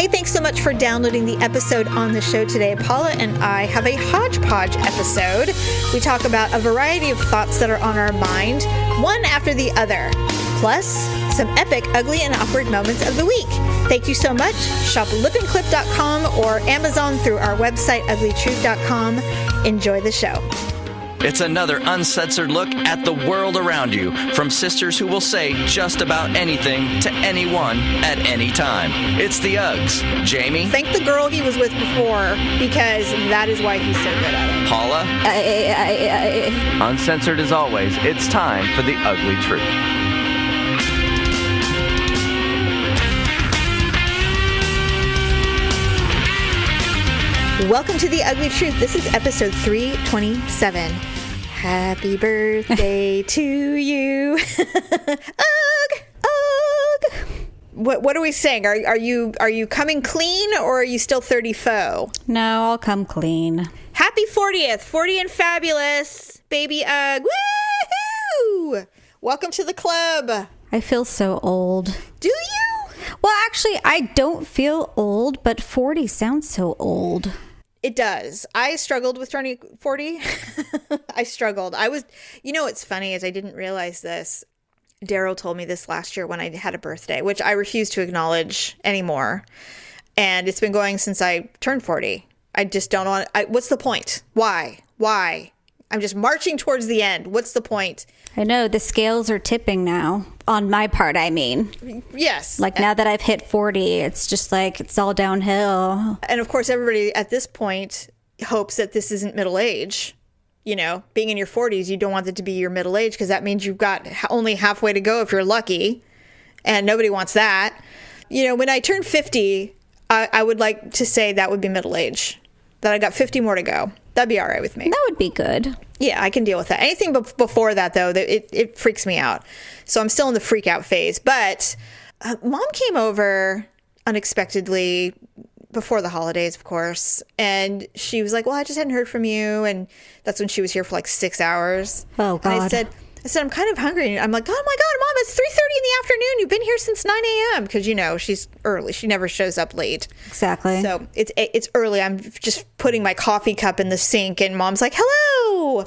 Hey, thanks so much for downloading the episode on the show today. Paula and I have a hodgepodge episode. We talk about a variety of thoughts that are on our mind, one after the other, plus some epic ugly and awkward moments of the week. Thank you so much. Shop lipandclip.com or Amazon through our website, uglytruth.com. Enjoy the show. It's another uncensored look at the world around you, from sisters who will say just about anything to anyone at any time. It's the Uggs. Jamie. Thank the girl he was with before, because that is why he's so good at it. Paula. Uncensored as always, it's time for the Ugly Truth. Welcome to The Ugly Truth. This is episode 327. Happy birthday to you. Ugh. What are we saying? Are you coming clean, or are you still 30 faux? No, I'll come clean. Happy 40th. 40 and fabulous. Baby Ugg. Woohoo! Welcome to the club. I feel so old. Do you? Well, actually, I don't feel old, but 40 sounds so old. It does. I struggled with turning 40. I struggled. What's funny is I didn't realize this. Daryl told me this last year when I had a birthday, which I refuse to acknowledge anymore. And it's been going since I turned 40. I just don't want, what's the point? Why? I'm just marching towards the end. What's the point? I know, the scales are tipping now. On my part, I mean. Yes. Like, now that I've hit 40, it's just like, it's all downhill. And of course, everybody at this point hopes that this isn't middle age. You know, being in your 40s, you don't want it to be your middle age, because that means you've got only halfway to go if you're lucky. And nobody wants that. You know, when I turn 50, I would like to say that would be middle age. That I got 50 more to go. That'd be all right with me. That would be good. Yeah, I can deal with that. Anything before that, though, it freaks me out. So I'm still in the freak out phase. But Mom came over unexpectedly before the holidays, of course. And she was like, well, I just hadn't heard from you. And that's when she was here for like 6 hours. Oh, God. And I said, I'm kind of hungry. I'm like, oh my God, Mom, it's 3:30 in the afternoon. You've been here since 9 a.m. Because, you know, she's early. She never shows up late. Exactly. So it's early. I'm just putting my coffee cup in the sink, and Mom's like, hello.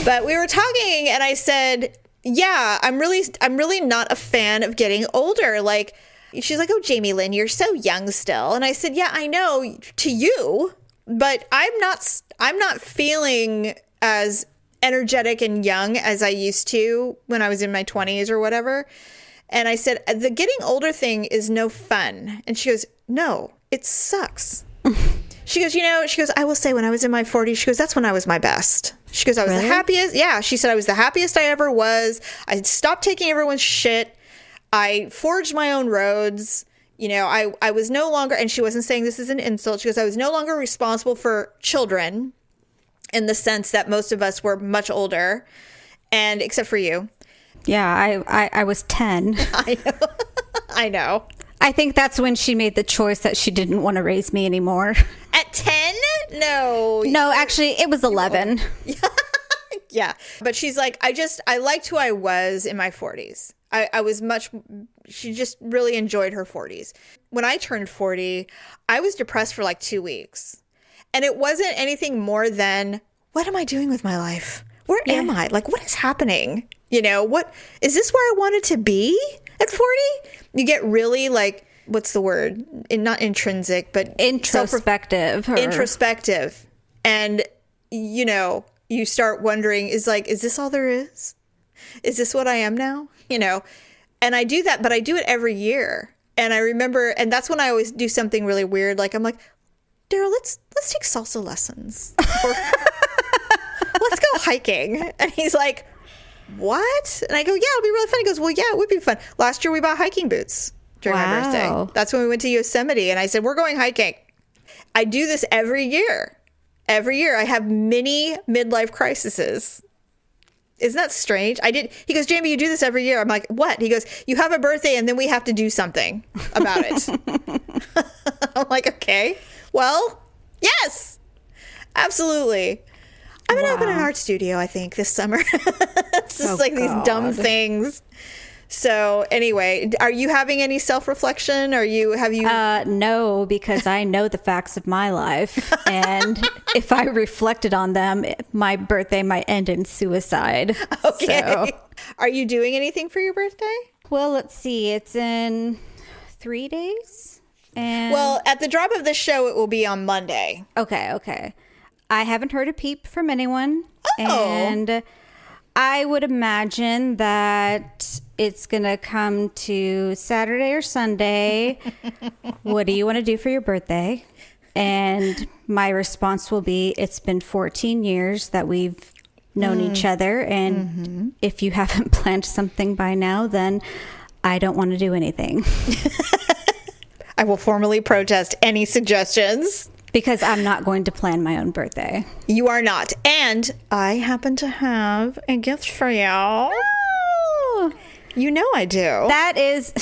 But we were talking, and I said, yeah, I'm really not a fan of getting older. Like, she's like, oh, Jamie Lynn, you're so young still. And I said, yeah, I know, to you, but I'm not feeling as energetic and young as I used to when I was in my 20s or whatever. And I said, the getting older thing is no fun. And she goes, no, it sucks. She goes, I will say when I was in my 40s, she goes, that's when I was my best. She goes, I was the happiest. Yeah, she said I was the happiest I ever was. I stopped taking everyone's shit. I forged my own roads. You know, I was no longer, and she wasn't saying this is an insult. She goes, I was no longer responsible for children, in the sense that most of us were much older, and except for you. Yeah, I was 10. I know. I think that's when she made the choice that she didn't want to raise me anymore. At 10? No. No, actually, it was 11. Yeah. But she's like, I liked who I was in my 40s. She just really enjoyed her 40s. When I turned 40, I was depressed for like 2 weeks. And it wasn't anything more than, what am I doing with my life? Where am I? Like, what is happening? You know, what is this where I wanted to be at 40? You get really like, what's the word? Not intrinsic, but introspective. Introspective. And, you know, you start wondering, is this all there is? Is this what I am now? You know, and I do that, but I do it every year. And I remember, and that's when I always do something really weird. Like, I'm like, Daryl, let's take salsa lessons. Or let's go hiking. And he's like, what? And I go, yeah, it'll be really fun. He goes, well, yeah, it would be fun. Last year we bought hiking boots during my birthday. That's when we went to Yosemite. And I said, we're going hiking. I do this every year. Every year I have mini midlife crises. Isn't that strange? He goes, Jamie, you do this every year. I'm like, what? He goes, you have a birthday and then we have to do something about it. I'm like, okay. Well, yes, absolutely. I'm going to open an art studio, I think, this summer. It's just these dumb things. So anyway, are you having any self-reflection? Have you? No, because I know the facts of my life. And if I reflected on them, my birthday might end in suicide. Okay. So. Are you doing anything for your birthday? Well, let's see. It's in 3 days. And Well, at the drop of this show, it will be on Monday. Okay. I haven't heard a peep from anyone. Oh. And I would imagine that it's going to come to Saturday or Sunday. What do you want to do for your birthday? And my response will be, it's been 14 years that we've known each other. And if you haven't planned something by now, then I don't want to do anything. I will formally protest any suggestions. Because I'm not going to plan my own birthday. You are not. And I happen to have a gift for you. Oh, You know I do. that is...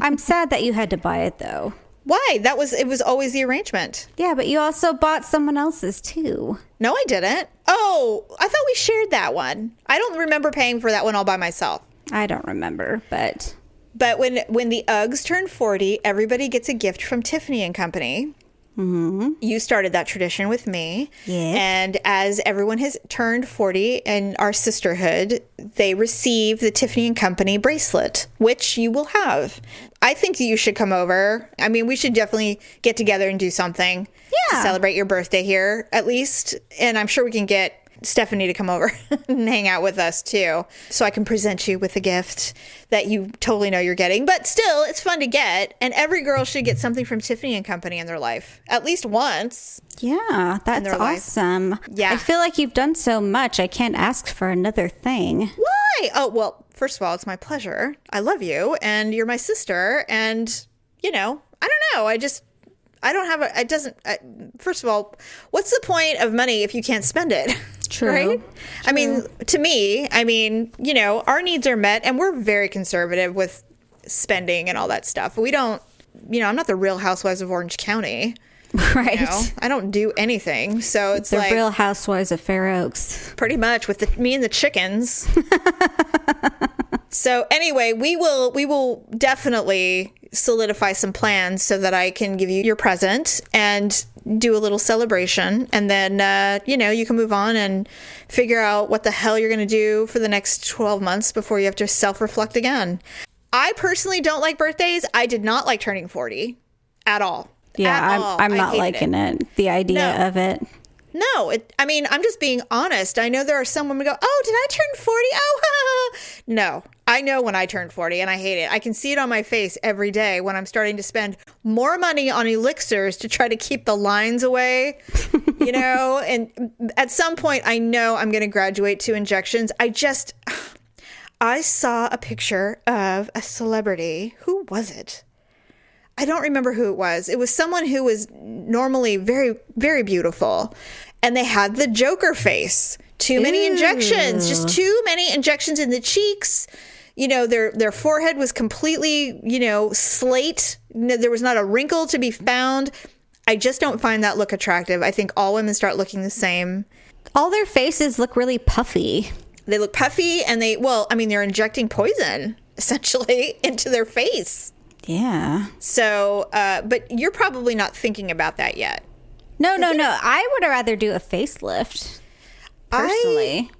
I'm sad that you had to buy it, though. Why? It was always the arrangement. Yeah, but you also bought someone else's, too. No, I didn't. Oh, I thought we shared that one. I don't remember paying for that one all by myself. I don't remember, but... But when the Uggs turn 40, everybody gets a gift from Tiffany and Company. Mm-hmm. You started that tradition with me. Yes. And as everyone has turned 40 in our sisterhood, they receive the Tiffany and Company bracelet, which you will have. I think that you should come over. I mean, we should definitely get together and do something to Yeah. celebrate your birthday here, at least. And I'm sure we can get Stephanie to come over and hang out with us too, so I can present you with a gift that you totally know you're getting. But still, it's fun to get, and every girl should get something from Tiffany and Company in their life at least once. Yeah, that's their life. awesome. Yeah. I feel like you've done so much, I can't ask for another thing. Why? Oh, well, first of all, it's my pleasure. I love you, and you're my sister, and I don't know. I don't have a, it doesn't, first of all, what's the point of money if you can't spend it? True. Right? I mean, to me, our needs are met, and we're very conservative with spending and all that stuff. We don't, I'm not the Real Housewives of Orange County. Right. I don't do anything. So it's The like Real Housewives of Fair Oaks. pretty much with me and the chickens. So anyway, we will definitely solidify some plans so that I can give you your present and do a little celebration, and then you can move on and figure out what the hell you're going to do for the next 12 months before you have to self-reflect again. I personally don't like birthdays. I did not like turning 40 at all. Yeah, At all. I'm I not hated liking it. The idea No. of it. No, I'm just being honest. I know there are some women who go, oh, did I turn 40? Oh, no. I know when I turned 40 and I hate it. I can see it on my face every day when I'm starting to spend more money on elixirs to try to keep the lines away, and at some point I know I'm going to graduate to injections. I saw a picture of a celebrity. Who was it? I don't remember who it was. It was someone who was normally very, very beautiful. And they had the Joker face. Too many injections. Just too many injections in the cheeks. Their forehead was completely, slate. There was not a wrinkle to be found. I just don't find that look attractive. I think all women start looking the same. All their faces look really puffy. They look puffy, and they're injecting poison, essentially, into their face. Yeah. So, but you're probably not thinking about that yet. No. I would rather do a facelift. Personally.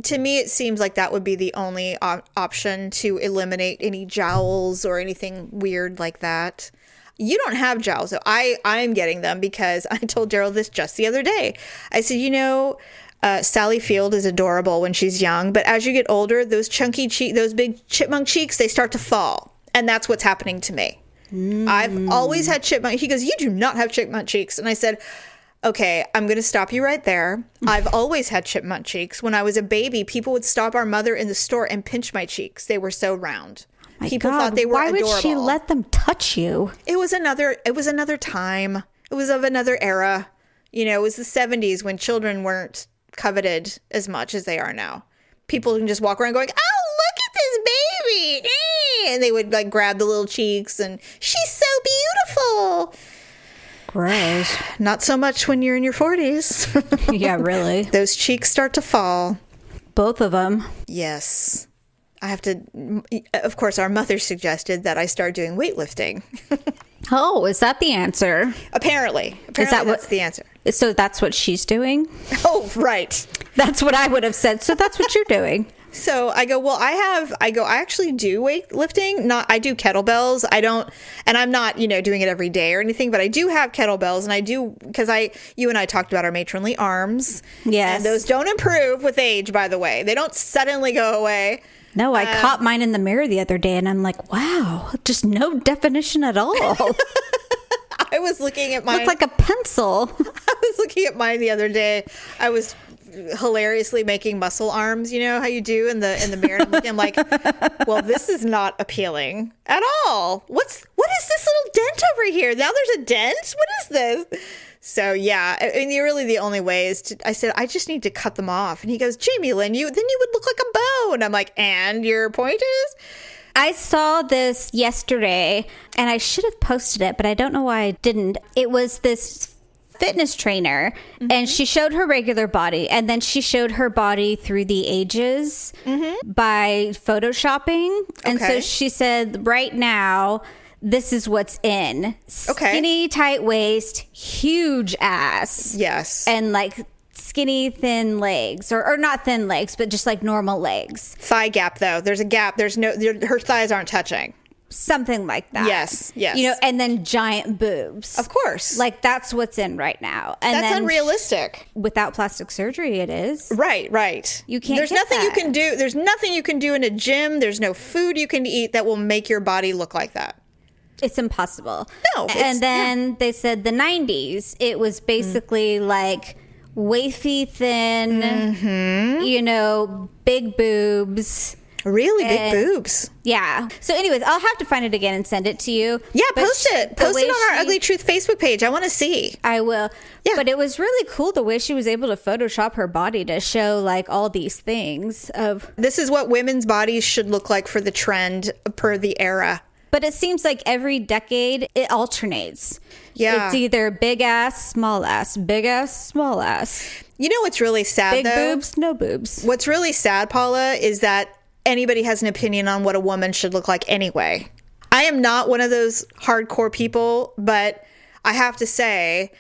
To me, it seems like that would be the only option to eliminate any jowls or anything weird like that. You don't have jowls, so I'm getting them because I told Daryl this just the other day. I said, Sally Field is adorable when she's young, but as you get older, those those big chipmunk cheeks, they start to fall. And that's what's happening to me. I've always had chipmunk. He goes, you do not have chipmunk cheeks. And I said, okay, I'm going to stop you right there. I've always had chipmunk cheeks. When I was a baby, people would stop our mother in the store and pinch my cheeks. They were so round. My People God, thought they were why adorable. would she let them touch you? It was another time. It was of another era. It was the 70s when children weren't coveted as much as they are now. People can just walk around going, oh, look at this baby. And they would grab the little cheeks and she's so beautiful. Gross. Not so much when you're in your 40s. Yeah, really. Those cheeks start to fall. Both of them. Yes. I have to, of course, our mother suggested that I start doing weightlifting. Oh, is that the answer? Apparently that's the answer. So that's what she's doing? Oh, right. That's what I would have said. So that's what you're doing. So I go, well, I actually do weightlifting. I do kettlebells. And I'm not, doing it every day or anything, but I do have kettlebells, and I do, because you and I talked about our matronly arms. Yes. And those don't improve with age, by the way. They don't suddenly go away. No, I caught mine in the mirror the other day, and I'm like, wow, just no definition at all. I was looking at mine. Looked like a pencil. I was looking at mine the other day. I was hilariously making muscle arms, how you do in the mirror. And I'm like, well, this is not appealing at all. What is this little dent over here? Now there's a dent? What is this? So yeah, I mean, really the only way is I said, I just need to cut them off. And he goes, Jamie Lynn, then you would look like a bow. And I'm like, and your point is? I saw this yesterday, and I should have posted it, but I don't know why I didn't. It was this fitness trainer, and she showed her regular body, and then she showed her body through the ages by photoshopping. And so she said, right now, this is what's in. Skinny, tight waist, huge ass. Yes. And like skinny, thin legs, or not thin legs, but just like normal legs. Thigh gap, though. There's a gap. Her thighs aren't touching. Something like that. Yes. And then giant boobs. Of course. Like that's what's in right now. And that's then unrealistic. Without plastic surgery, it is. Right. You can't. There's nothing you can do. There's nothing you can do in a gym. There's no food you can eat that will make your body look like that. It's impossible. No. And then they said the 90s, it was basically like wafy, thin, big boobs. Really big boobs. Yeah. So anyways, I'll have to find it again and send it to you. Yeah, post it. Post it on our Ugly Truth Facebook page. I want to see. I will. Yeah. But it was really cool the way she was able to Photoshop her body to show like all these things of. This is what women's bodies should look like for the trend per the era. But it seems like every decade it alternates. Yeah. It's either big ass, small ass, big ass, small ass. You know what's really sad, big though? Boobs, no boobs. What's really sad, Paula, is that anybody has an opinion on what a woman should look like anyway. I am not one of those hardcore people, but I have to say,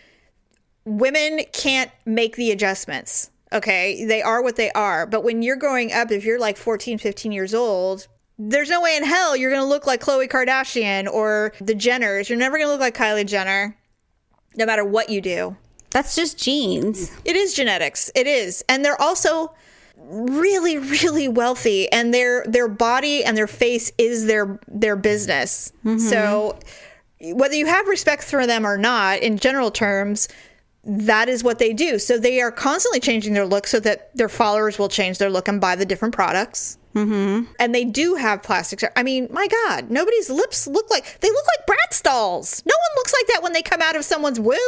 women can't make the adjustments, okay? They are what they are. But when you're growing up, if you're like 14, 15 years old, there's no way in hell you're going to look like Khloe Kardashian or the Jenners. You're never going to look like Kylie Jenner, no matter what you do. That's just genes. It is genetics. It is. And they're also really, really wealthy, and their body and their face is their business. So whether you have respect for them or not, in general terms, that is what they do. So they are constantly changing their look so that their followers will change their look and buy the different products. And they do have plastic. I mean, my God, nobody's lips look like Bratz dolls. No one looks like that when they come out of someone's womb.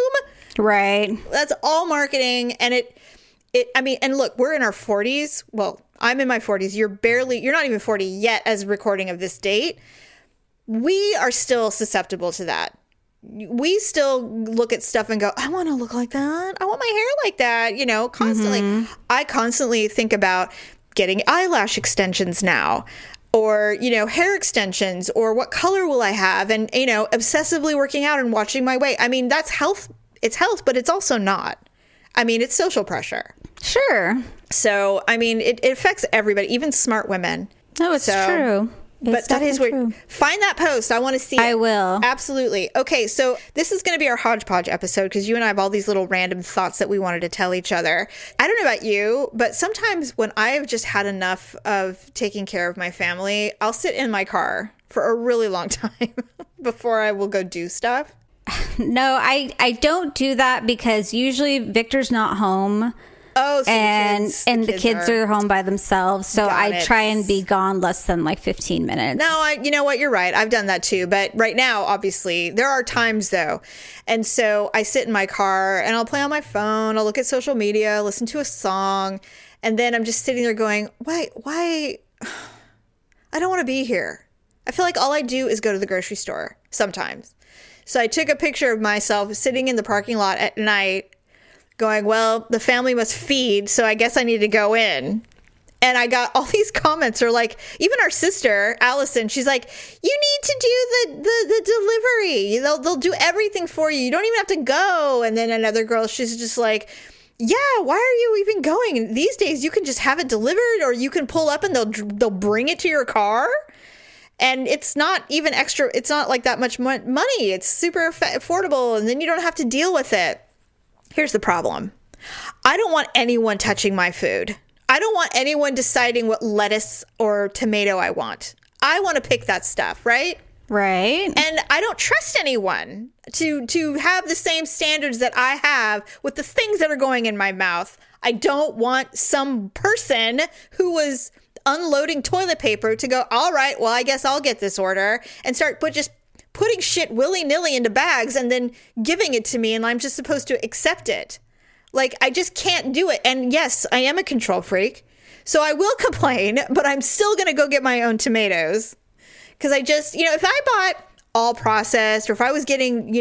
Right. That's all marketing. And and look, we're in our 40s. Well, I'm in my 40s. You're not even 40 yet as a recording of this date. We are still susceptible to that. We still look at stuff and go, I want to look like that. I want my hair like that, constantly. I constantly think about getting eyelash extensions now, or, hair extensions, or what color will I have? And, obsessively working out and watching my weight. I mean, that's health. It's health, but it's also not. I mean, it's social pressure. Sure. So, I mean, it affects everybody, even smart women. No, it's true. But that is where, find that post. I want to see it. I will. Absolutely. Okay, so this is going to be our hodgepodge episode because you and I have all these little random thoughts that we wanted to tell each other. I don't know about you, but sometimes when I have just had enough of taking care of my family, I'll sit in my car for a really long time before I will go do stuff. No, I don't do that because usually Victor's not home. Oh, so the kids are home by themselves. So I try and be gone less than like 15 minutes. No, you know what? You're right. I've done that too. But right now, obviously, there are times though. And so I sit in my car and I'll play on my phone. I'll look at social media, listen to a song. And then I'm just sitting there going, why? I don't want to be here. I feel like all I do is go to the grocery store sometimes. So I took a picture of myself sitting in the parking lot at night going, well, the family must feed, so I guess I need to go in. And I got all these comments, or like even our sister Allison, she's like, you need to do the delivery. They'll do everything for you. You don't even have to go. And then another girl, she's just like, yeah, why are you even going? These days you can just have it delivered, or you can pull up and they'll bring it to your car. And it's not even extra. It's not like that much money. It's super affordable, and then you don't have to deal with it. Here's the problem. I don't want anyone touching my food. I don't want anyone deciding what lettuce or tomato I want. I want to pick that stuff, right? Right. And I don't trust anyone to have the same standards that I have with the things that are going in my mouth. I don't want some person who was unloading toilet paper to go, all right, well, I guess I'll get this order, and start just putting shit willy-nilly into bags and then giving it to me, and I'm just supposed to accept it. Like, I just can't do it. And yes, I am a control freak, so I will complain, but I'm still going to go get my own tomatoes. Because I just, if I bought all processed, or if I was getting,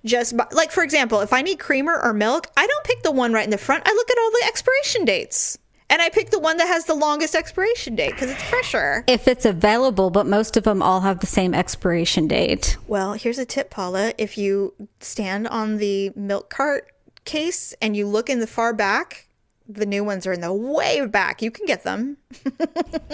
just like, for example, if I need creamer or milk, I don't pick the one right in the front. I look at all the expiration dates. And I pick the one that has the longest expiration date because it's fresher. If it's available, but most of them all have the same expiration date. Well, here's a tip, Paula. If you stand on the milk cart case and you look in the far back, the new ones are in the way back. You can get them.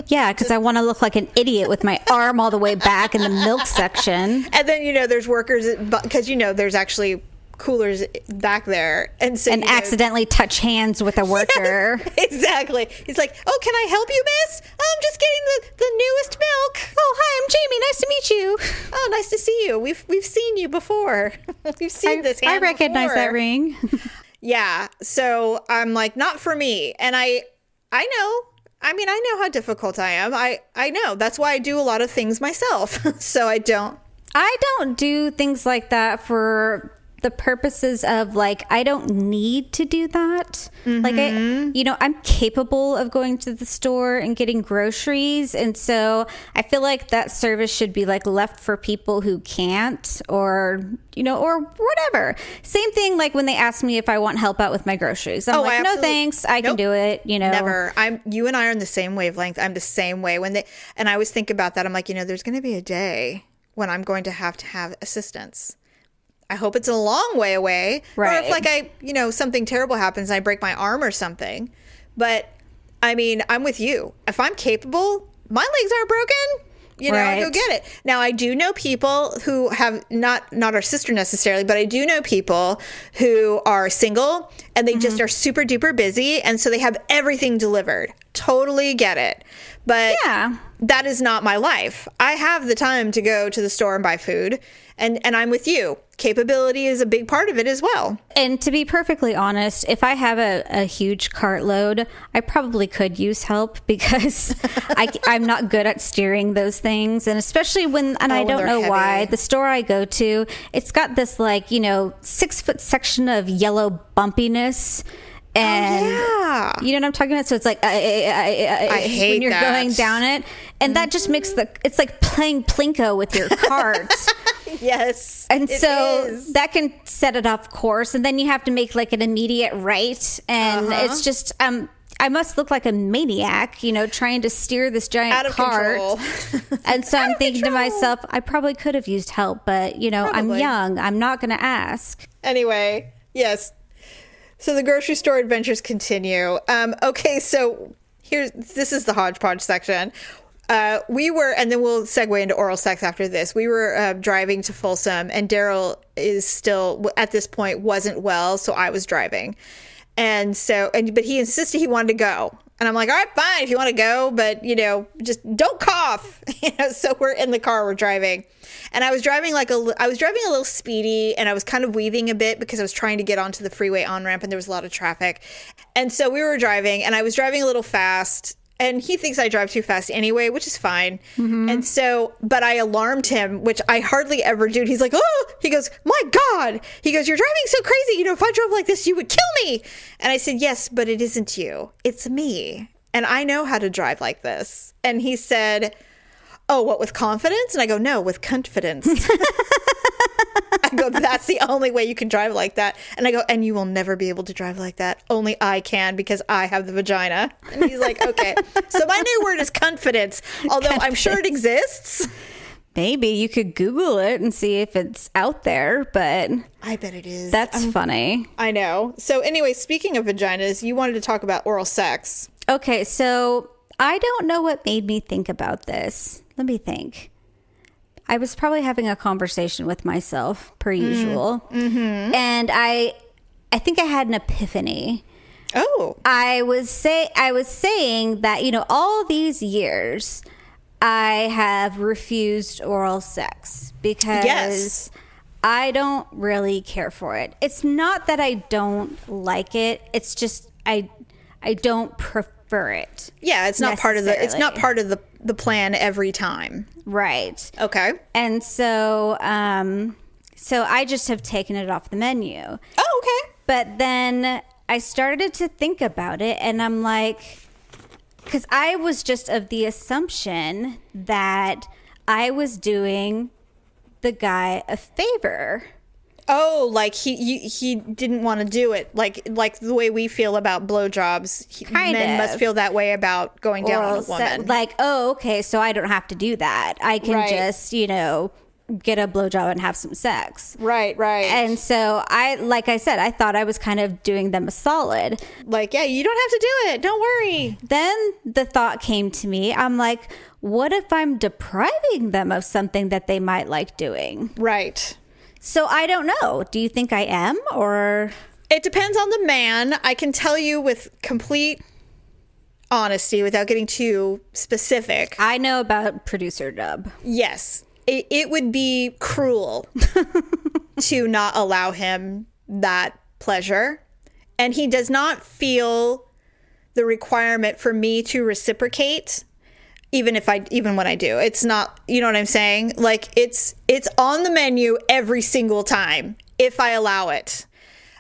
Yeah, because I want to look like an idiot with my arm all the way back in the milk section. And then, there's workers, because, there's actually coolers back there, and so accidentally touch hands with a worker. Yes, exactly. He's like, oh, can I help you, miss? I'm just getting the newest milk. Oh, hi, I'm Jamie, nice to meet you. Oh, nice to see you. We've seen you before. We've seen this hand I recognize before. that ring. Yeah, so I'm like, not for me. And I know how difficult I am. I know. That's why I do a lot of things myself. So I don't do things like that for the purposes of, like, I don't need to do that. Mm-hmm. Like, I'm capable of going to the store and getting groceries. And so I feel like that service should be, like, left for people who can't, or whatever. Same thing, like, when they ask me if I want help out with my groceries. I'm like, no, thanks. I can do it, Never. You and I are on the same wavelength. I'm the same way. And I always think about that. I'm like, there's going to be a day when I'm going to have assistance. I hope it's a long way away. Right. Or if, like, something terrible happens and I break my arm or something. But, I'm with you. If I'm capable, my legs aren't broken, right. I'll go get it. Now, I do know people who have, not our sister necessarily, but I do know people who are single and they just are super duper busy. And so they have everything delivered. Totally get it. But yeah, that is not my life. I have the time to go to the store and buy food. And I'm with you. Capability is a big part of it as well. And to be perfectly honest, if I have a huge cartload, I probably could use help, because I'm not good at steering those things. And especially I don't know why, the store I go to, it's got this 6-foot section of yellow bumpiness. And you know what I'm talking about? So it's like, I hate when you're that. going down it. And that just makes it's like playing Plinko with your cart. Yes. And so that can set it off course. And then you have to make like an immediate right. And it's just, I must look like a maniac, trying to steer this giant cart. And so I'm thinking to myself, I probably could have used help, but I'm young. I'm not going to ask. Anyway, yes. So the grocery store adventures continue. Okay, so this is the hodgepodge section. We were, and then we'll segue into oral sex after this. We were driving to Folsom, and Daryl is still, at this point, wasn't well, so I was driving. And so, but he insisted he wanted to go. And I'm like, all right, fine, if you want to go, but, just don't cough. So we're in the car, we're driving. And I was driving a little speedy, and I was kind of weaving a bit because I was trying to get onto the freeway on-ramp, and there was a lot of traffic. And so we were driving, and I was driving a little fast. And he thinks I drive too fast anyway, which is fine. Mm-hmm. And so, but I alarmed him, which I hardly ever do. He's like, oh, he goes, my God. He goes, you're driving so crazy. If I drove like this, you would kill me. And I said, yes, but it isn't you. It's me. And I know how to drive like this. And he said, oh, what, with confidence? And I go, no, with confidence. I go, that's the only way you can drive like that. And I go, and you will never be able to drive like that. Only I can, because I have the vagina. And he's like, okay. So my new word is confidence, although I'm sure it exists. Maybe you could Google it and see if it's out there, but I bet it is. That's funny. I know. So anyway, speaking of vaginas, you wanted to talk about oral sex. Okay, so I don't know what made me think about this. Let me think. I was probably having a conversation with myself, per usual. Mm-hmm. And I think I had an epiphany. Oh. I was saying that, all these years I have refused oral sex because I don't really care for it. It's not that I don't like it. It's just I don't prefer it. Yeah, it's not part of the plan every time. Right. Okay. And so so I just have taken it off the menu. Oh, okay. But then I started to think about it, and I'm like, because I was just of the assumption that I was doing the guy a favor. Oh, like he didn't want to do it, like the way we feel about blowjobs. Men must feel that way about going down on a woman. Like, oh, okay, so I don't have to do that. I can just, get a blowjob and have some sex. Right. And so like I said, I thought I was kind of doing them a solid. Like, yeah, you don't have to do it. Don't worry. Then the thought came to me. I'm like, what if I'm depriving them of something that they might like doing? Right. So I don't know. Do you think I am, or? It depends on the man. I can tell you with complete honesty, without getting too specific. I know about producer Dub. Yes. It would be cruel to not allow him that pleasure. And he does not feel the requirement for me to reciprocate, even when I do. It's not, you know what I'm saying? Like, it's on the menu every single time if I allow it.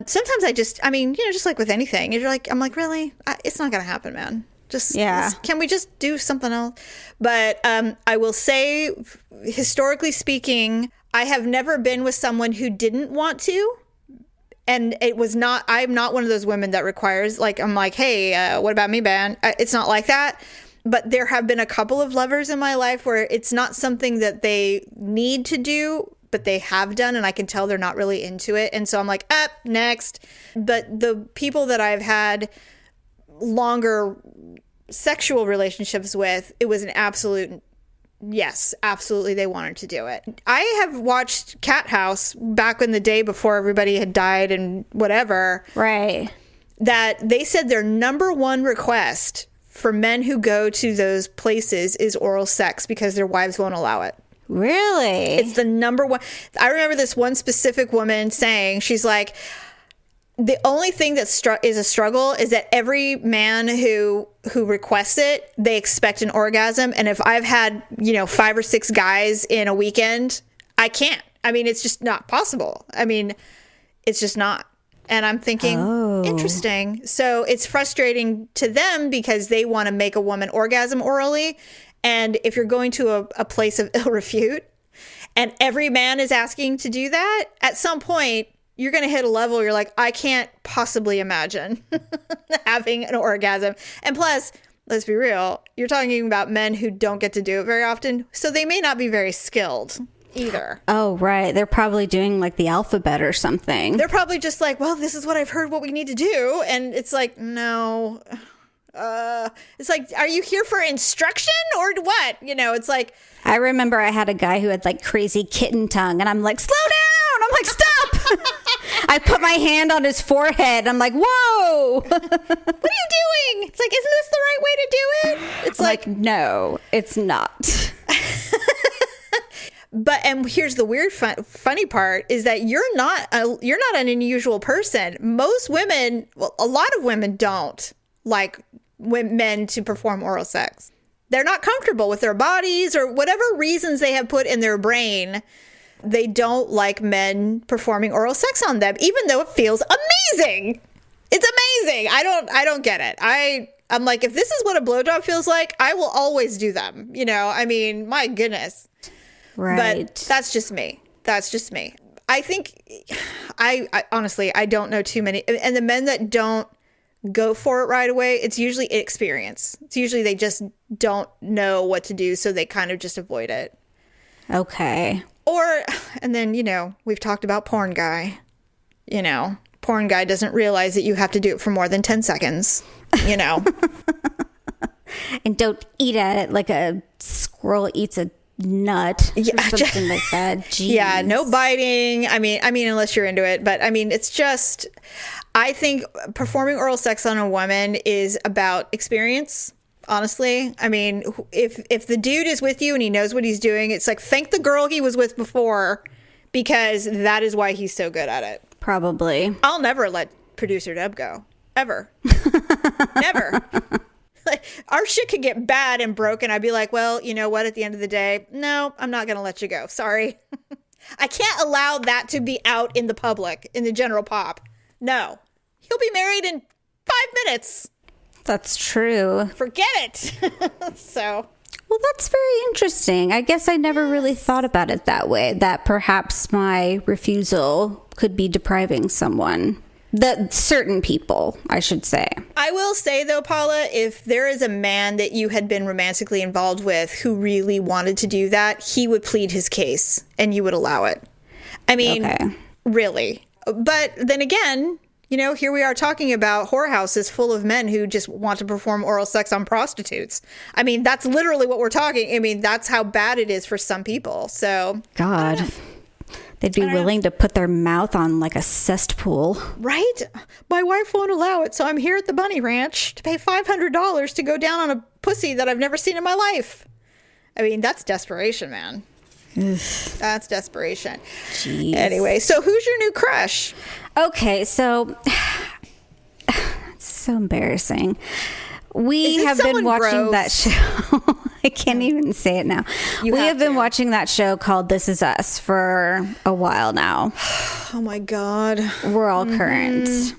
Sometimes just like with anything, I'm like, really? It's not going to happen, man. Can we just do something else? But I will say, historically speaking, I have never been with someone who didn't want to. And I'm not one of those women that requires, like, I'm like, hey, what about me, man? It's not like that. But there have been a couple of lovers in my life where it's not something that they need to do, but they have done, and I can tell they're not really into it. And so I'm like, next. But the people that I've had longer sexual relationships with, it was an absolute yes, absolutely, they wanted to do it. I have watched Cat House back in the day before everybody had died and whatever. Right. That they said their number one request for men who go to those places is oral sex because their wives won't allow it. Really? It's the number one. I remember this one specific woman saying, she's like, the only thing that is a struggle is that every man who requests it, they expect an orgasm. And if I've had, 5 or 6 guys in a weekend, I can't. I mean, it's just not possible. I mean, it's just not. And I'm thinking, interesting. So it's frustrating to them because they want to make a woman orgasm orally. And if you're going to a place of ill repute and every man is asking to do that, at some point, you're going to hit a level where you're like, I can't possibly imagine having an orgasm. And plus, let's be real, you're talking about men who don't get to do it very often. So they may not be very skilled either. Oh, right. They're probably doing like the alphabet or something. They're probably just like, well, this is what I've heard what we need to do. And it's like, no. It's like, are you here for instruction or what? It's like. I remember I had a guy who had like crazy kitten tongue and I'm like, slow down. I'm like, stop. I put my hand on his forehead. I'm like, whoa. What are you doing? It's like, isn't this the right way to do it? It's like, no, it's not. And here's the weird funny part is that you're not an unusual person. Most women, a lot of women don't like men to perform oral sex. They're not comfortable with their bodies or whatever reasons they have put in their brain. They don't like men performing oral sex on them, even though it feels amazing. It's amazing. I don't get it. I'm like, if this is what a blowjob feels like, I will always do them. I mean, my goodness. Right. But that's just me. I think I honestly, I don't know too many. And the men that don't go for it right away, it's usually experience. It's usually they just don't know what to do, so they kind of just avoid it. Okay. Or, and then, we've talked about porn guy. Porn guy doesn't realize that you have to do it for more than 10 seconds, And don't eat at it like a squirrel eats a nut or something like that. Jeez. Yeah, no biting. I mean, unless you're into it. But I mean, it's just, I think performing oral sex on a woman is about experience. Honestly, I mean, if the dude is with you and he knows what he's doing, it's like, thank the girl he was with before, because that is why he's so good at it. Probably. I'll never let producer Deb go. Ever. Never. Like, our shit could get bad and broken. I'd be like, well, you know what? At the end of the day, no, I'm not going to let you go. Sorry. I can't allow that to be out in the public, in the general pop. No. He'll be married in 5 minutes. That's true. Forget it. So. Well, that's very interesting. I guess I never really thought about it that way, that perhaps my refusal could be depriving someone. Certain people, I should say. I will say, though, Paula, if there is a man that you had been romantically involved with who really wanted to do that, he would plead his case and you would allow it. I mean, really. But then again, here we are talking about whorehouses full of men who just want to perform oral sex on prostitutes. I mean, that's literally what we're talking. I mean, that's how bad it is for some people. So, God. They'd be willing to put their mouth on like a cesspool. Right? My wife won't allow it, so I'm here at the Bunny Ranch to pay $500 to go down on a pussy that I've never seen in my life. I mean, that's desperation, man. That's desperation. Jeez. Anyway, so who's your new crush? Okay, so it's so embarrassing. We have been watching that show. I can't even say it now. We have been watching that show called This Is Us for a while now. Oh my God. We're all current.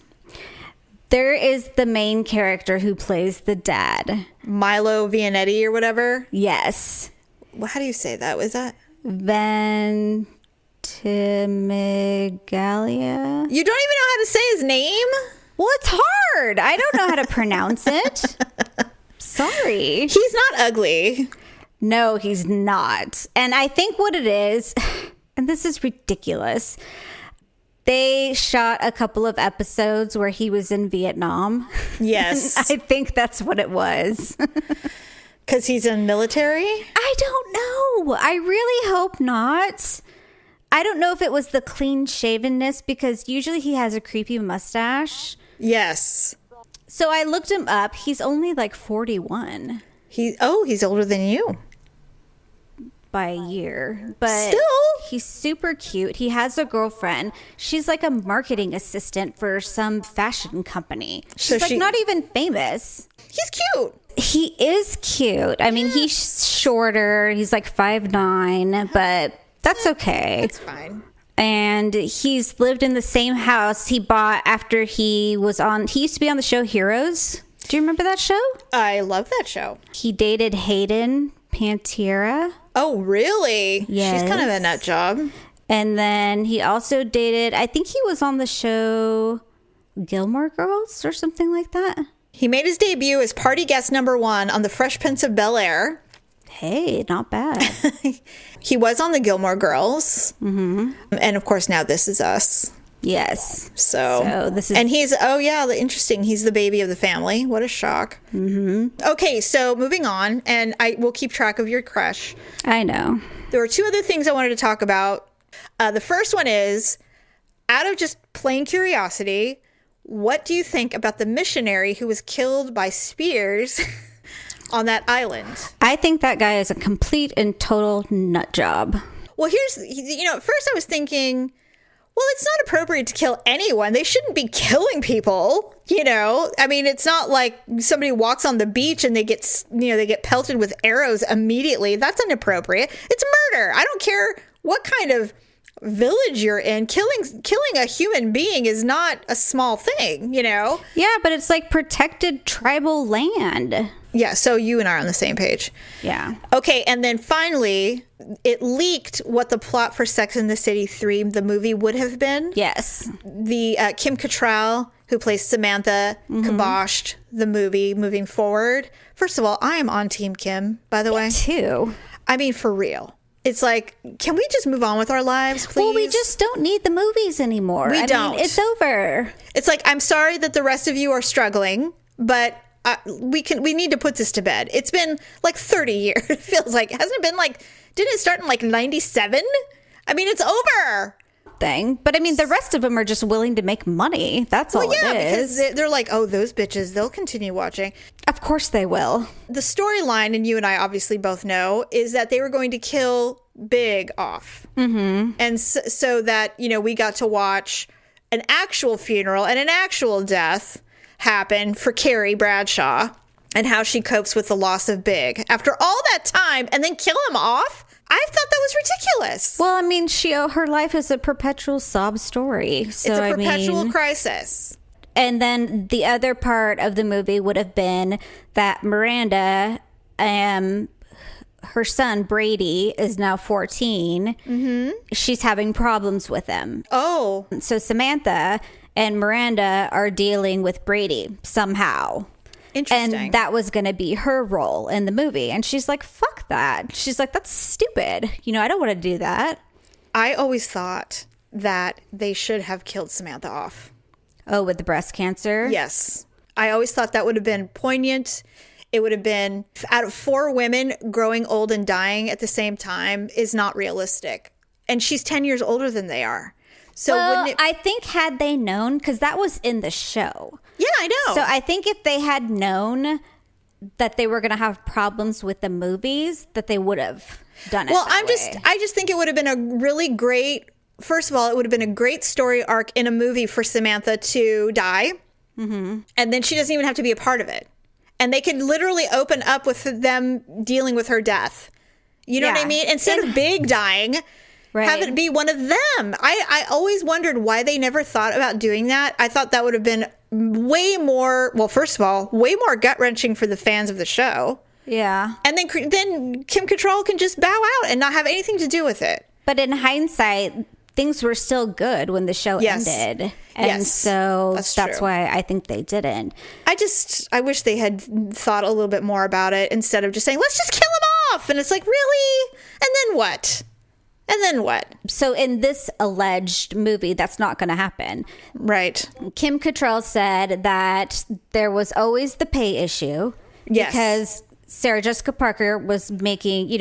There is the main character who plays the dad. Milo Vianetti or whatever? Yes. Well, how do you say that? Was that? Ventimiglia? You don't even know how to say his name? Well, it's hard. I don't know how to pronounce it. Sorry. He's not ugly. No, he's not. And I think what it is, and this is ridiculous, they shot a couple of episodes where he was in Vietnam. Yes. I think that's what it was. Because he's in military? I don't know. I really hope not. I don't know if it was the clean shavenness, because usually he has a creepy mustache. Yes. So I looked him up. He's only like 41. He's older than you. By a year. But still, he's super cute. He has a girlfriend. She's like a marketing assistant for some fashion company. She's not even famous. He's cute. He is cute. I mean, he's shorter. He's like 5'9", but that's okay. That's fine. And he's lived in the same house he bought after he used to be on the show Heroes. Do you remember that show? I love that show. He dated Hayden Panettiere. Oh, really? Yes. She's kind of a nut job. And then he also dated, I think he was on the show Gilmore Girls or something like that. He made his debut as party guest number 1 on The Fresh Prince of Bel-Air. Hey, not bad. He was on the Gilmore Girls. Mm-hmm. And of course, now This Is Us. Yes. So this is... And he's, interesting. He's the baby of the family. What a shock. Mm-hmm. Okay, so moving on. And I will keep track of your crush. I know. There were 2 other things I wanted to talk about. The first one is, out of just plain curiosity, what do you think about the missionary who was killed by spears on that island? I think that guy is a complete and total nut job. Well, at first I was thinking, well, it's not appropriate to kill anyone. They shouldn't be killing people, I mean, it's not like somebody walks on the beach and they get pelted with arrows immediately. That's inappropriate. It's murder. I don't care what kind of village you're in. Killing a human being is not a small thing, Yeah, but it's like protected tribal land. Yeah, so you and I are on the same page. Yeah. Okay, and then finally, it leaked what the plot for Sex and the City 3, the movie, would have been. Yes. The Kim Cattrall, who plays Samantha, kiboshed the movie moving forward. First of all, I am on Team Kim, by the way. Me too. I mean, for real. It's like, can we just move on with our lives, please? Well, we just don't need the movies anymore. We I don't. mean, it's over. It's like, I'm sorry that the rest of you are struggling, but we need to put this to bed. It's been like 30 years. It feels like. Hasn't it been like, didn't it start in like 97? I mean, it's over. Thing. But I mean, the rest of them are just willing to make money. That's all it is. Because they're like, oh, those bitches, they'll continue watching. Of course they will. The storyline, and you and I obviously both know, is that they were going to kill Big off. Mm-hmm. And so that, you know, we got to watch an actual funeral and an actual death happen for Carrie Bradshaw and how she copes with the loss of Big after all that time, and then kill him off. I thought that was ridiculous. Well, I mean, her life is a perpetual sob story. So, it's a perpetual crisis. And then the other part of the movie would have been that Miranda, her son Brady is now 14. Mm-hmm. She's having problems with him. Oh. So Samantha and Miranda are dealing with Brady somehow. Interesting. And that was going to be her role in the movie. And she's like, fuck that. She's like, that's stupid. You know, I don't want to do that. I always thought that they should have killed Samantha off. Oh, with the breast cancer? Yes. I always thought that would have been poignant. It would have been, out of 4 women, growing old and dying at the same time is not realistic. And she's 10 years older than they are. So I think had they known, because that was in the show. Yeah, I know. So I think if they had known that they were going to have problems with the movies, that they would have done it. Well, I just think it would have been a really great, first of all, it would have been a great story arc in a movie for Samantha to die. Mm-hmm. And then she doesn't even have to be a part of it. And they could literally open up with them dealing with her death. You know what I mean? Instead of Big dying, have it be one of them. I always wondered why they never thought about doing that. I thought that would have been way more, well, first of all, way more gut-wrenching for the fans of the show. Yeah. And then Kim Cattrall can just bow out and not have anything to do with it. But in hindsight, things were still good when the show ended. And so that's why I think they didn't. I wish they had thought a little bit more about it instead of just saying, let's just kill him off. And it's like, really? And then what? And then what? So in this alleged movie, that's not going to happen. Right. Kim Cattrall said that there was always the pay issue. Yes. Because Sarah Jessica Parker was making,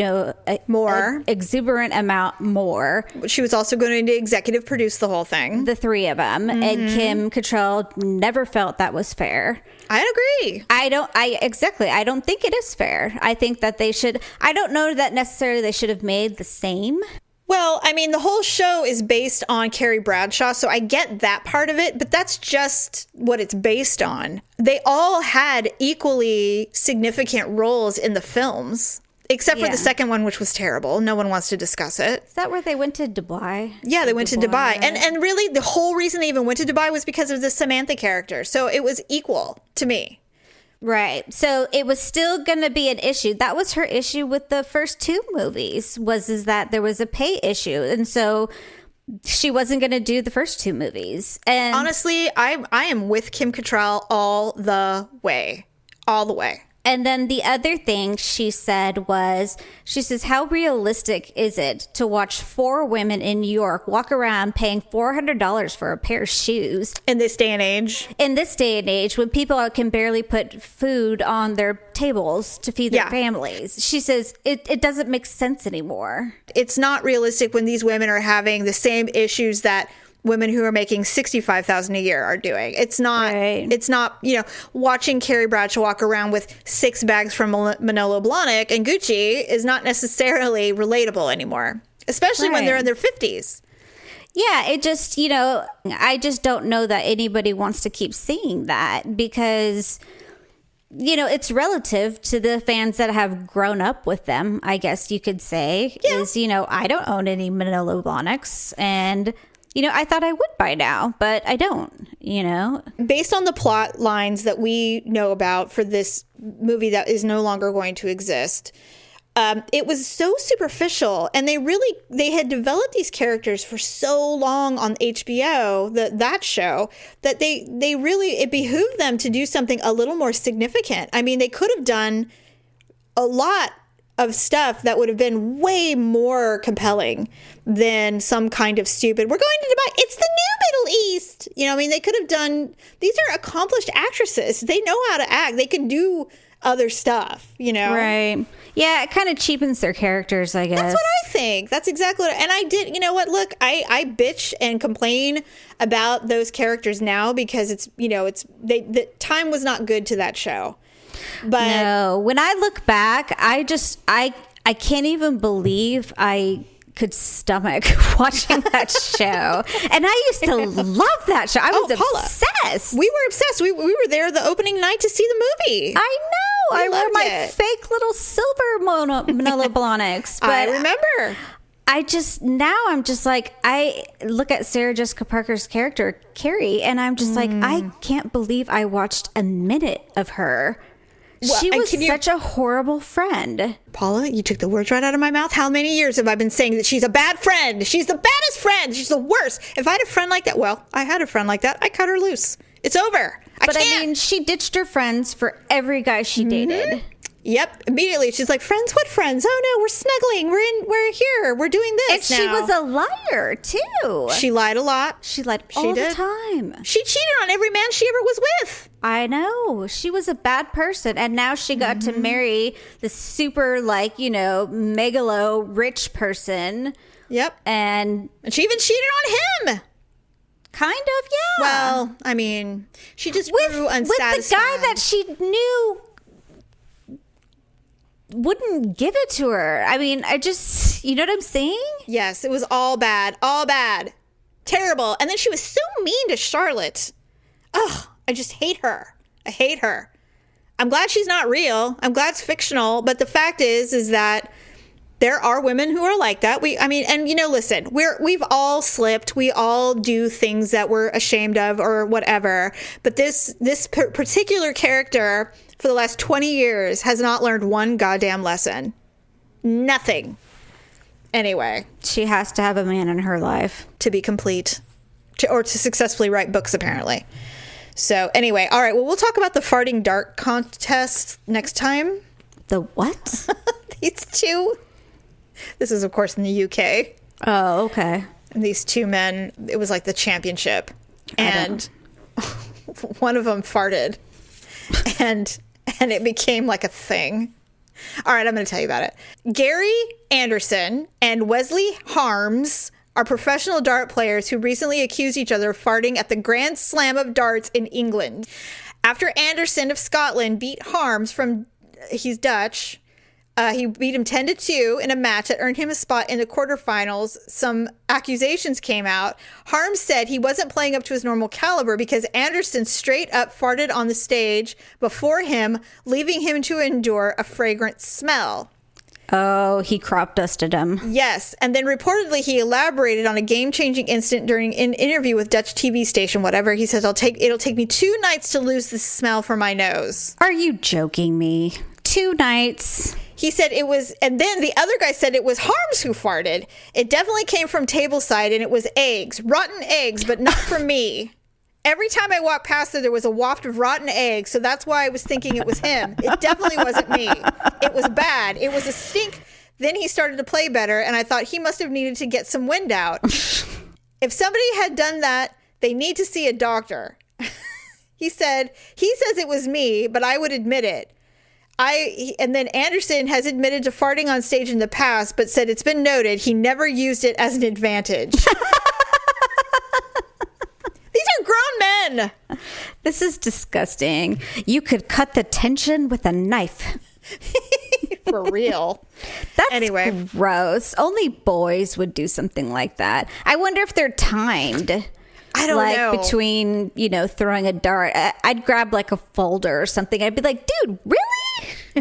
more. An exuberant amount more. She was also going to executive produce the whole thing. The 3 of them. Mm-hmm. And Kim Cattrall never felt that was fair. I agree. I don't think it is fair. I think that I don't know that necessarily they should have made the same. Well, I mean, the whole show is based on Carrie Bradshaw, so I get that part of it, but that's just what it's based on. They all had equally significant roles in the films, except for the second one, which was terrible. No one wants to discuss it. Is that where they went to Dubai? Yeah, they went to Dubai. And really, the whole reason they even went to Dubai was because of the Samantha character. So it was equal to me. Right. So it was still going to be an issue. That was her issue with the first 2 movies, is that there was a pay issue. And so she wasn't going to do the first 2 movies. And honestly, I am with Kim Cattrall all the way. All the way. And then the other thing she said was, she says, how realistic is it to watch 4 women in New York walk around paying $400 for a pair of shoes? In this day and age? In this day and age, when people can barely put food on their tables to feed their families. She says, it doesn't make sense anymore. It's not realistic when these women are having the same issues that women who are making $65,000 a year are doing. It's not, watching Carrie Bradshaw walk around with 6 bags from Manolo Blahnik and Gucci is not necessarily relatable anymore, especially when they're in their 50s. Yeah, it just, I just don't know that anybody wants to keep seeing that because, it's relative to the fans that have grown up with them, I guess you could say, I don't own any Manolo Blahniks and I thought I would by now, but I don't, you know? Based on the plot lines that we know about for this movie that is no longer going to exist, it was so superficial, and they had developed these characters for so long on HBO, that show, that it behooved them to do something a little more significant. I mean, they could have done a lot of stuff that would have been way more compelling than some kind of stupid, we're going to Dubai, it's the new Middle East. You know, I mean, they could have done, these are accomplished actresses. They know how to act. They can do other stuff, you know? Right. Yeah, it kind of cheapens their characters, I guess. That's what I think. That's exactly what, and I did, you know what, look, I bitch and complain about those characters now because it's, you know, the time was not good to that show. But no, when I look back, I can't even believe I could stomach watching that show. And I used to love that show. I was Paula, obsessed. We were obsessed. We were there the opening night to see the movie. I know. I wore my fake little silver Manila Blahniks. But I remember. I'm just like, I look at Sarah Jessica Parker's character, Carrie, and I'm just like, I can't believe I watched a minute of her. Well, she was such a horrible friend. Paula, you took the words right out of my mouth. How many years have I been saying that she's a bad friend? She's the baddest friend. She's the worst. If I had a friend like that, well, I had a friend like that. I cut her loose. It's over. But I mean, she ditched her friends for every guy she dated. Yep. Immediately, she's like, friends? What friends? Oh, no, we're snuggling. We're here. We're doing this And she was a liar, too. She lied a lot. She lied all the time. She cheated on every man she ever was with. I know. She was a bad person. And now she got to marry this super, like, you know, megalo rich person. Yep. And she even cheated on him. Kind of, yeah. Well, I mean, she just grew unsatisfied. With the guy that she knew wouldn't give it to her. I mean, you know what I'm saying? Yes, it was all bad. All bad. Terrible. And then she was so mean to Charlotte. Ugh, I just hate her. I hate her. I'm glad she's not real. I'm glad it's fictional. But the fact is that there are women who are like that. And you know, listen, we've all slipped. We all do things that we're ashamed of or whatever. But this particular character for the last 20 years has not learned one goddamn lesson. Nothing. Anyway. She has to have a man in her life. To be complete. Or to successfully write books, apparently. So anyway, all right. Well, we'll talk about the farting dart contest next time. The what? These two. This is, of course, in the UK. Oh, okay. And these two men, it was like the championship. And one of them farted. And it became like a thing. All right, I'm going to tell you about it. Gary Anderson and Wesley Harms are professional dart players who recently accused each other of farting at the Grand Slam of Darts in England. After Anderson of Scotland beat Harms he's Dutch, he beat him 10-2 in a match that earned him a spot in the quarterfinals. Some accusations came out. Harms said he wasn't playing up to his normal caliber because Anderson straight up farted on the stage before him, leaving him to endure a fragrant smell. Oh, he crop dusted him. Yes. And then reportedly he elaborated on a game-changing incident during an interview with Dutch TV station, whatever. He says, it'll take me 2 nights to lose the smell from my nose. Are you joking me? 2 nights? He said it was, and then the other guy said it was Harms who farted. It definitely came from tableside, and it was eggs, rotten eggs, but not from me. Every time I walked past there was a waft of rotten eggs, so that's why I was thinking it was him. It definitely wasn't me. It was bad. It was a stink. Then he started to play better, and I thought he must have needed to get some wind out. If somebody had done that, they need to see a doctor. He says it was me, but I would admit it. And then Anderson has admitted to farting on stage in the past, but said it's been noted he never used it as an advantage. These are grown men. This is disgusting. You could cut the tension with a knife. For real. That's anyway. Gross. Only boys would do something like that. I wonder if they're timed. I don't know. Like between, throwing a dart. I'd grab like a folder or something. I'd be like, dude, really?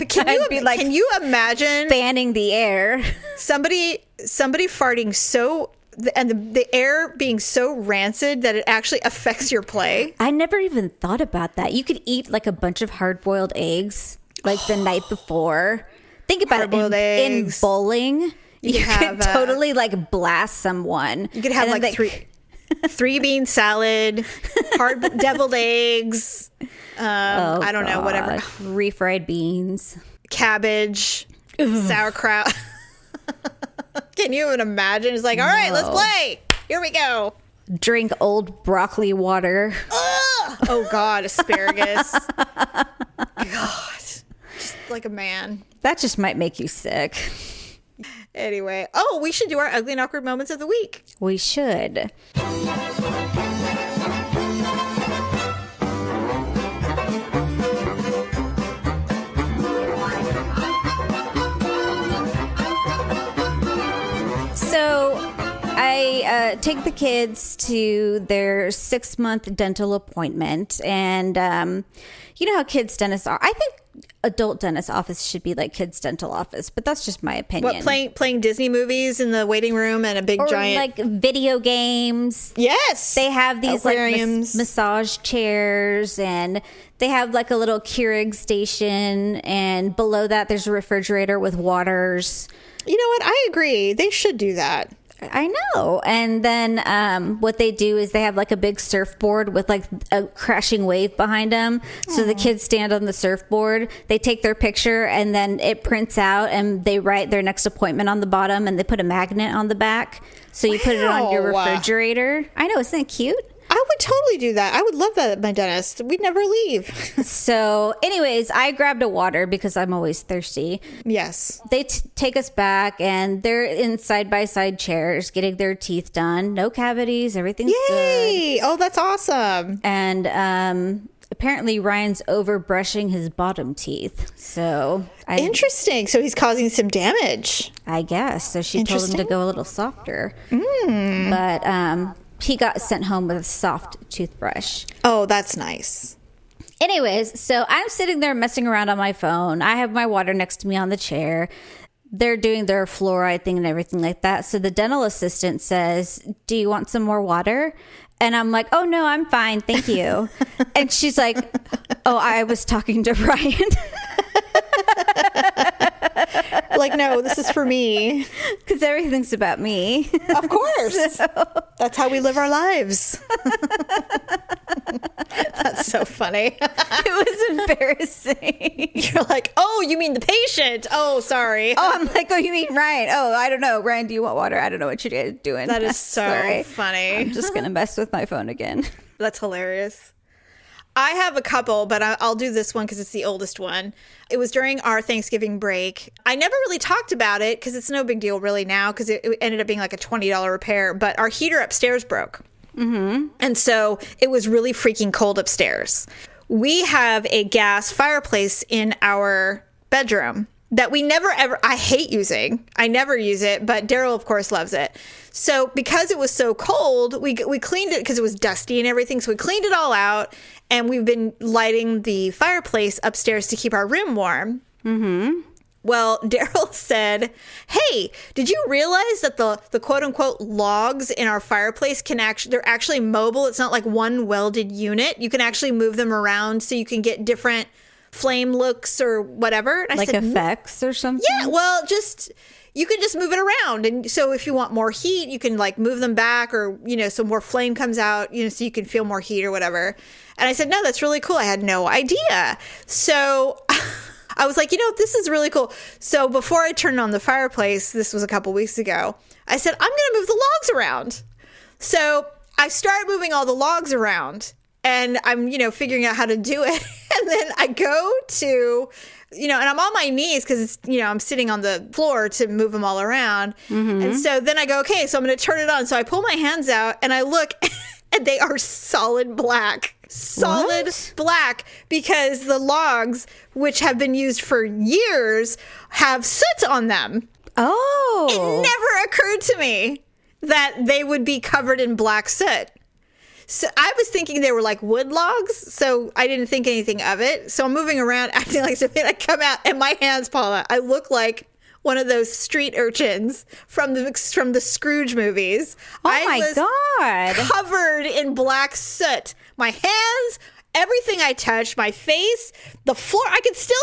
Can you imagine fanning the air? somebody farting so the air being so rancid that it actually affects your play. I never even thought about that. You could eat like a bunch of hard-boiled eggs like the night before. Think about it. In bowling, you could totally like blast someone. You could have like three bean salad, hard deviled eggs. I don't know, whatever. Refried beans, cabbage, sauerkraut. Can you even imagine? It's like, all right, let's play. Here we go. Drink old broccoli water. Oh God, asparagus. God, just like a man. That just might make you sick. Anyway, we should do our ugly and awkward moments of the week. We should. So I take the kids to their 6-month dental appointment, and you know how kids' dentists are. I think adult dentist office should be like kids' dental office, but that's just my opinion. What, playing Disney movies in the waiting room and a big giant like video games. Yes, they have these aquariums, like massage chairs, and they have like a little Keurig station, and below that there's a refrigerator with waters. You know what? I agree. They should do that. I know. And then what they do is they have like a big surfboard with like a crashing wave behind them. So the kids stand on the surfboard, they take their picture, and then it prints out, and they write their next appointment on the bottom, and they put a magnet on the back. So you put it on your refrigerator. I know. Isn't it cute? I would totally do that. I would love that at my dentist. We'd never leave. So anyways, I grabbed a water because I'm always thirsty. Yes. They take us back, and they're in side-by-side chairs getting their teeth done. No cavities. Everything's Yay! good. Oh, that's awesome. And apparently Ryan's over-brushing his bottom teeth. So interesting. So he's causing some damage. I guess. So she told him to go a little softer. But he got sent home with a soft toothbrush. Oh, that's nice. Anyways, so I'm sitting there messing around on my phone. I have my water next to me on the chair. They're doing their fluoride thing and everything like that. So the dental assistant says, "Do you want some more water?" And I'm like, "Oh, no, I'm fine. Thank you." And she's like, "Oh, I was talking to Ryan." Like, no, this is for me. Because everything's about me. Of course. That's how we live our lives. That's so funny. It was embarrassing. You're like, oh, you mean the patient? Oh, sorry. Oh, I'm like, oh, you mean Ryan? Oh, I don't know. Ryan, do you want water? I don't know what you're doing. That is so funny. I'm just going to mess with my phone again. That's hilarious. I have a couple, but I'll do this one because it's the oldest one. It was during our Thanksgiving break. I never really talked about it because it's no big deal really now because it ended up being like a $20 repair. But our heater upstairs broke. Mm-hmm. And so it was really freaking cold upstairs. We have a gas fireplace in our bedroom that we never ever, I hate using. I never use it, but Daryl, of course, loves it. So because it was so cold, we cleaned it because it was dusty and everything. So we cleaned it all out, and we've been lighting the fireplace upstairs to keep our room warm. Mm-hmm. Well, Daryl said, "Hey, did you realize that the quote unquote logs in our fireplace they're actually mobile? It's not like one welded unit. You can actually move them around so you can get different flame looks or whatever." And I said, effects or something? Yeah, well, you can just move it around. And so if you want more heat, you can like move them back, or, so more flame comes out, so you can feel more heat or whatever. And I said, no, that's really cool. I had no idea. So I was like, this is really cool. So before I turned on the fireplace, this was a couple weeks ago, I said, I'm going to move the logs around. So I started moving all the logs around, and I'm, figuring out how to do it. And then I go to, and I'm on my knees because it's, I'm sitting on the floor to move them all around. Mm-hmm. And so then I go, okay, so I'm going to turn it on. So I pull my hands out and I look, and they are solid black. Black, because the logs, which have been used for years, have soot on them. Oh. It never occurred to me that they would be covered in black soot. So I was thinking they were like wood logs, so I didn't think anything of it. So I'm moving around acting like something. I come out, and my hands, Paula, I look like one of those street urchins from the Scrooge movies. Oh my God. Covered in black soot. My hands, everything I touched, my face, the floor. I could still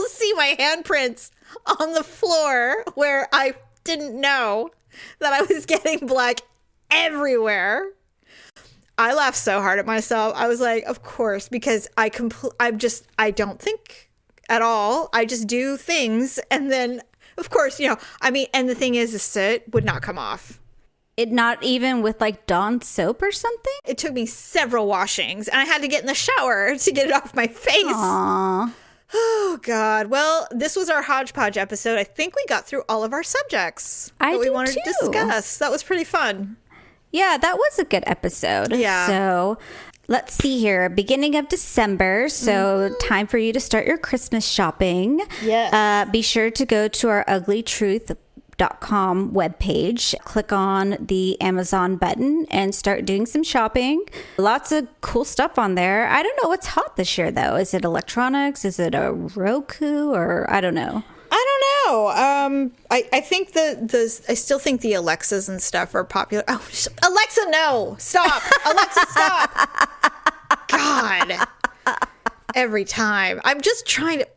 see my handprints on the floor where I didn't know that I was getting black everywhere. I laughed so hard at myself. I was like, of course, because I don't think at all. I just do things. And then, of course, and the thing is, the soot would not come off. It not even with like Dawn soap or something? It took me several washings, and I had to get in the shower to get it off my face. Aww. Oh, God. Well, this was our hodgepodge episode. I think we got through all of our subjects that we wanted to discuss. That was pretty fun. Yeah, that was a good episode. Yeah. So let's see here. Beginning of December. So time for you to start your Christmas shopping. Yes. Be sure to go to our uglytruth.com webpage. Click on the Amazon button and start doing some shopping. Lots of cool stuff on there. I don't know what's hot this year, though. Is it electronics? Is it a Roku? Or I don't know. I don't know. I think I still think the Alexas and stuff are popular. Oh, Alexa, no. Stop. Alexa, stop. God. Every time. I'm just trying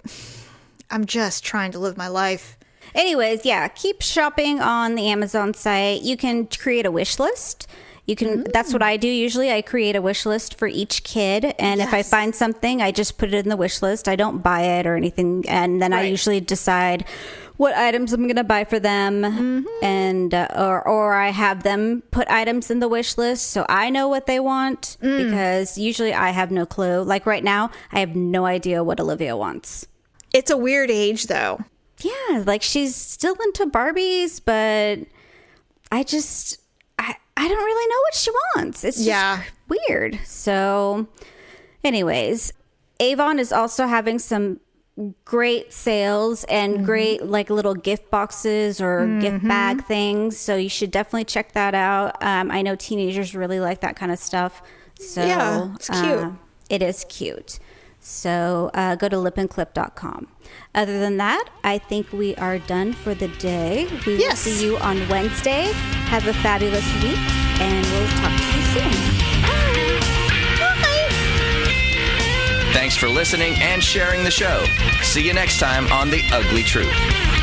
to live my life. Anyways, yeah, keep shopping on the Amazon site. You can create a wish list. You can. That's what I do usually. I create a wish list for each kid, and if I find something, I just put it in the wish list. I don't buy it or anything, and then I usually decide what items I'm going to buy for them, and or I have them put items in the wish list so I know what they want, because usually I have no clue. Like right now, I have no idea what Olivia wants. It's a weird age, though. Yeah, like she's still into Barbies, but I don't really know what she wants. It's just weird. So anyways, Avon is also having some great sales and great like little gift boxes or gift bag things. So you should definitely check that out. I know teenagers really like that kind of stuff. So yeah, it's cute. It is cute. So go to lipandclip.com. Other than that, I think we are done for the day. We will see you on Wednesday. Have a fabulous week, and we'll talk to you soon. Bye. Thanks for listening and sharing the show. See you next time on The Ugly Truth.